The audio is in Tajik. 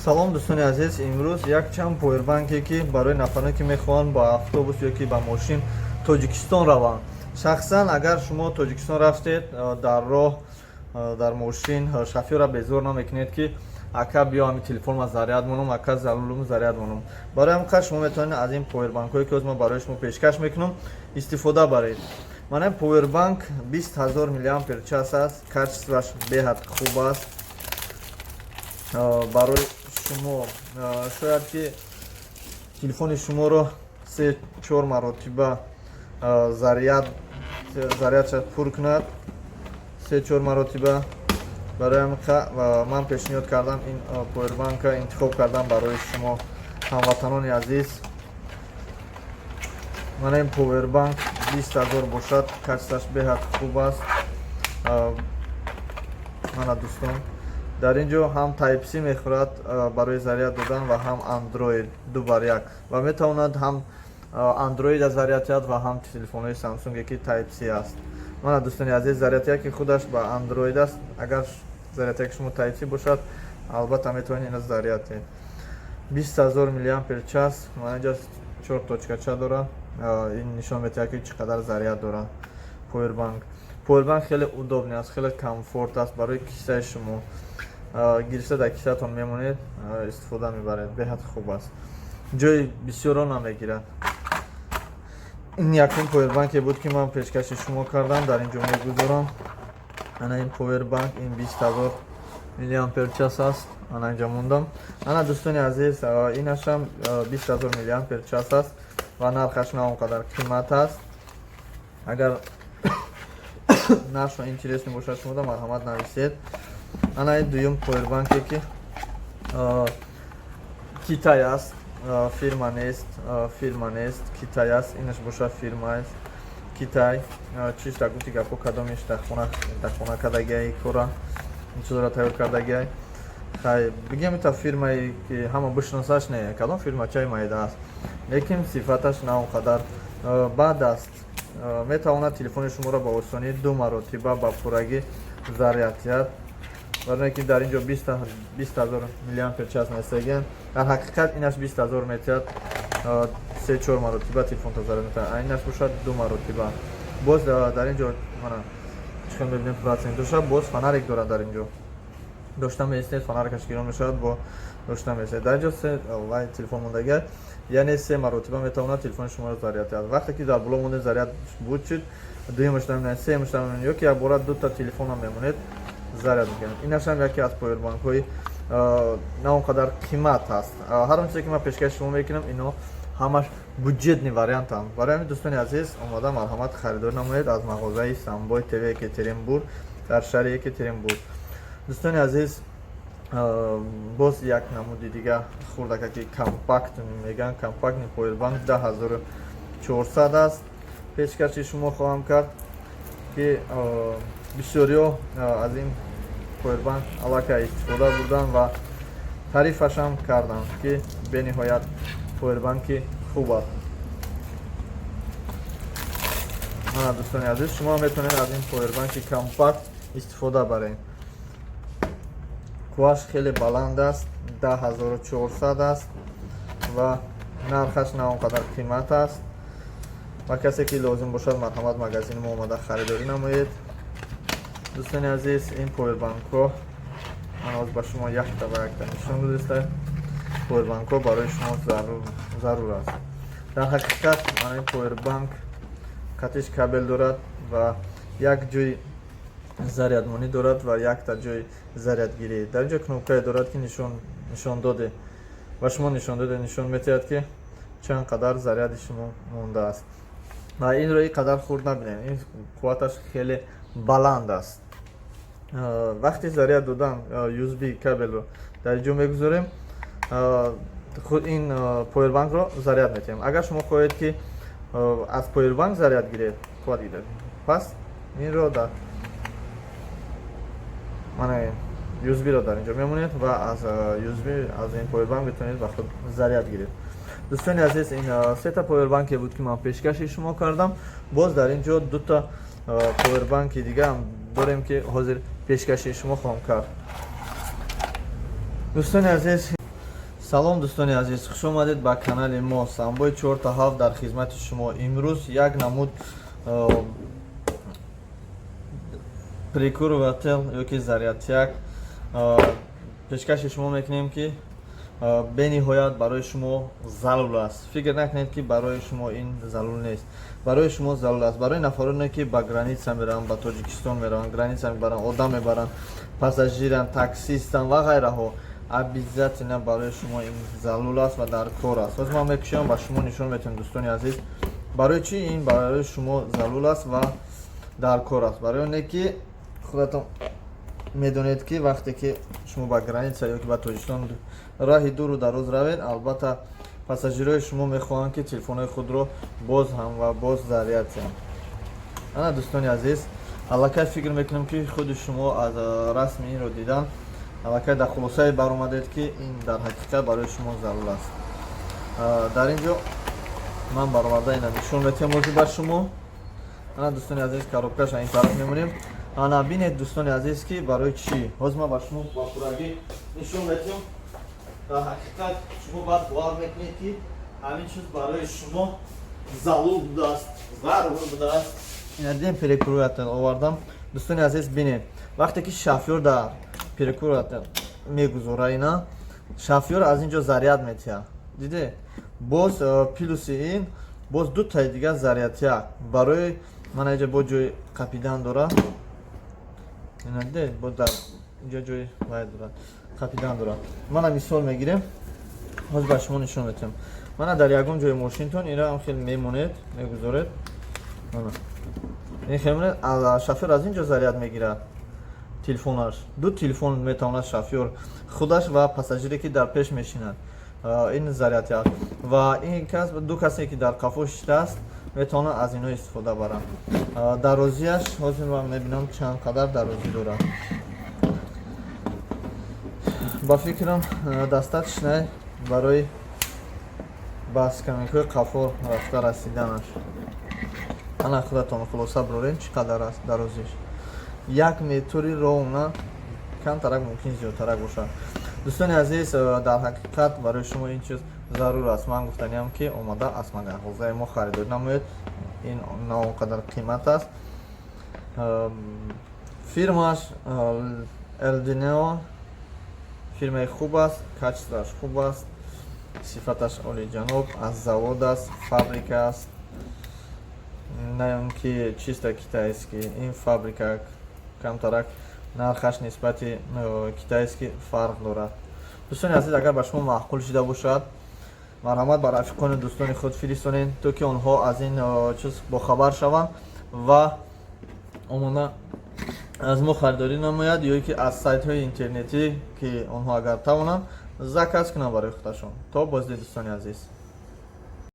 салом дӯстони азиз, имрӯз якчанд повербанке ки барои нафароне ки мехоҳанд ба автобус ё ки ба мошин тоҷикистон раванд. Шахсан агар шумо тоҷикистон рафтед, дар роҳ дар мошин шофёрро безор намекунед ки ака биё ҳамин телефонро заряд монам, ака залулум заряд монам. Барои ҳамин қасд шумо метавонед аз ин повербанкҳое ки ҳозир ман барои шумо пешкаш мекунам истифода баред. Мана ин повербанк 20000 мАч аст, качестваш беҳад хуб аст. Барои шумо шояд ки телефони шуморо 3-4 маротиба зарядша пур кунад, 3-4 маротиба. Барои ҳамин ман пешниҳод кардам ин повербанка интихоб кардам барои шумо ҳамватанони азиз. Мана ин повербанк 20000 бошад, качестваш беҳад хуб аст. Мана дӯстон, дар ин ҷо ҳам Type-C мехӯрад барои заряд додан ва ҳам Android 2x1 ва метавонад ҳам Android заряд диҳад ва ҳам телефонҳои Samsung ки Type-C аст. Мана дӯстони азиз, зарядяки худаш ба Android аст. Агар зарядяки шумо Type-C бошад, албатта метавонед ина заряд диҳед. 20000 мАч, мана инҷа 4 точкача дорад. Ин нишон медиҳад ки чӣ қадар заряд дорад повербанк. Повербанк хеле удобни аст, хеле комфорт аст барои кисаи шумо. Гирифта дар кисаатон мемонед, истифода мебаред, беҳад хуб аст. Ҷои бисёро намегирад. Ин якум повербанке буд ки ман пешкаши шумо кардам, дар ин ҷо мегузорам. Ана ин повербанк, ин 20000 мАч аст. Ана инҷа мондам. Ана дӯстони азиз, инашам 20000 мАч аст ва нархаш на он қадар қимат аст. Агар нархшо интересни бошад шумо марҳамат нависед. Ана ин дуюм повербанке ки Китай аст, фирма нест, Китай аст. Инаш бошад фирма аст Китай. Чишта гуфти гапо кадомиш дар хона кардагиаи кора инчизора тайёр кардагиай. Хай бигем ита фирмае ки ҳама бишносаш не, кадом фирмачаи майда аст, лекин сифаташ на он қадар бад аст. Метавонад телефони шуморо ба осонӣ 2 маротиба ба пуррагӣ заряд диҳад. Барои ки дар ин ҷо 20000 мАч месеген, дар ҳақиқат инаш 20000 метиҳад, 3-4 маротиба телефонто заряд метиҳад, инаш бошад 2 маротиба. Боз дар ин ҷо мана чӣ хел мебинем процент дошад, боз фонарик дорад. Дар ин ҷо дошта меистед, фонарикаш гирон мешавад, бо дошта меистед. Дар ин ҷо се телефон мондагиа, яъне 3 маротиба метавонад телефони шуморо заряд диҳад. Вақте ки дар боло монед заряд буд шуд, дуюмаш намемонед, сеюмаш намемонед, ё ки як бора 2 телефона мемонед заряд мекунед. Инашам яке аз повербанкҳои на он қадар қимат аст. Ҳар он чизе ки ман пешкаши шумо мекунам, ино ҳамаш бюджетни вариантанд. Барои ҳамин дӯстони азиз, омода марҳамат харидорӣ намоед аз мағозаи Samboy TV Екатеринбург дар шаҳри Екатеринбург. Дӯстони азиз, боз як намуди дига хурдака ки компакт мегӯянд, компактни повербанк 10400 аст. Пешкаши шумо хоҳам кард ки бисёриҳо аз ин повербанк аллакай истифода бурданд ва таърифашам карданд ки бениҳоят повербанки хуб аст. мана дӯстони азиз, шумо метавонед аз ин повербанки компакт истифода баред. Кӯаш хеле баланд аст, 10400 аст ва нархаш на он қадар қимат аст. ва касе ки лозим бошад марҳамат магазини мо омада харидорӣ намоед. дӯстони азиз, ин повербанкҳо ман ҳозир ба шумо якта ба якта нишон гузошта. Повербанкҳо барои шумо зарур аст. дар ҳақиқат мана ин повербанк катиш кабел дорад ва як ҷои зарядмонӣ дорад ва якта ҷои зарядгирӣ. Дар ин ҷо кнопкае дорад ки нишондоде ва шумо нишондоде нишон метиҳад ки чанд қадар заряди шумо мондааст. ва инро ин қадар хурд набинед, ин қувваташ хеле баланд аст. вақти заряд додан USB кабелро дар ин ҷо мегузорем, ин повербанкро заряд метиҳем. агар шумо хоҳед ки аз повербанк заряд гиред, қувват гиред, пас инро дар мана USB-ро дар ин ҷо мемонед ва аз USB аз ин повербанк метавонед ба худ заряд гиред. дӯстони азиз, ин сета повербанке буд ки ман пешкаши шумо кардам. боз дар ин ҷо 2 повербанки дига ҳам дорем ки ҳозир пешкаши шумо хоҳам кард. дӯстони азиз, салом дӯстони азиз, хуш омадед ба канали мо. Самбои 4 дар хизмати шумо. Имрӯз як намуд прекурвател ёки зарядчак пешкаши шумо мекунем ки бениҳоят барои шумо залул аст. Фикр накунед ки барои шумо ин залул нест. Барои шумо залул аст. Барои нафароне ки ба граница мераванд, ба Тоҷикистон мераванд, граница мебаранд, одам мебаранд, пассажиранд, таксистанд ва ғайраҳо. Обязательно барои шумо ин залул аст ва дар кор аст. Ҳозир ман мекушам ба шумо нишон метавам дӯстони азиз. Барои чи ин барои шумо залул аст ва дар кор аст. Барои оне ки худатон медонед ки вақте ки шумо ба граница ёки ба Тоҷикистон раҳи дуру дароз равед, албатта пассажирои шумо мехоҳанд ки телефонҳои худро боз ҳам ва боз заряд кунанд. Ана дӯстони азиз, аллакай фикр мекунам ки худи шумо аз расми инро дидан аллакай дар хулосае баромадед ки ин дар ҳақиқат барои шумо залул аст. Дар ин ҷо ман бароварда ина нишон метиҳам ҳозир ба шумо. Ана дӯстони азиз, коробкаша ин тараф мемонем. Ана бинед дӯстони азиз ки барои чӣ. Ҳозир ман ба шумо ба пуррагӣ нишон метиҳам. Дар ҳақиқат шумо баъд бовар мекунед ки ҳамин чиз барои шумо залул будааст, зарур будааст. Ина дидем перекурвател овардам. Дӯстони азиз, бинед. Вақте ки шофёр дар перекурвател мегузора ина, шофёр аз ин ҷо заряд метиҳад. Диде? Боз плюси ин боз ду таи дигар зарядчак барои мана инҷа бо ҷои қапидан дорад. Ина диде? Бо дар инҷа ҷои вай дорад. Қапидан дорад. Мана мисол мегирем. Ҳозир ба шумо нишон метиҳам. Мана дар ягон ҷои мошинтон ира ҳам хел мемонед, мегузоред. Мана. Ин хел мемонед, шофёр аз ин ҷо заряд мегирад. Телефонаш. Ду телефон метавонад шофёр худаш ва пассажире ки дар пеш мешинад. Ин зарядчак. Ва ин кас ду касе ки дар қафо шистааст метавонад аз инҳо истифода баранд. Дарозиаш ҳозир ман мебинам чанд қадар дарозӣ дорад. Ба фикрам дастаточное барои ба скамейкаи қафо рафта расиданаш. Ана худатон хулоса бироред чӣ қадар аст дарозиш. 1 метри ровна камтарак мумкин зиёдтарак бошад. дӯстони азиз, дар ҳақиқат барои шумо ин чиз зарур аст. Ман гуфтаниам ки омада аз магазини мо харидорӣ намоед. Ин на он қадар қимат аст. Фирмаш Eldineon фирмаи хуб аст, качествоаш хуб аст, сифаташ олиҷаноб, аз завод аст, фабрика аст. Не он ки чисто китайский. Ин фабрика камтарак нархаш нисбати китайский фарқ дорад. дӯстони азиз, агар ба шумо маъқул шуда бошад, марҳамат ба рафиқони дӯстони худ фиристонед, то ки онҳо аз ин чиз бохабар шаванд ва омона аз мо харидорӣ намояд ё ки аз сайтҳои интернетӣ ки онҳо агар тавонанд заказ кунанд барои худашон. То боздид дӯстони азиз.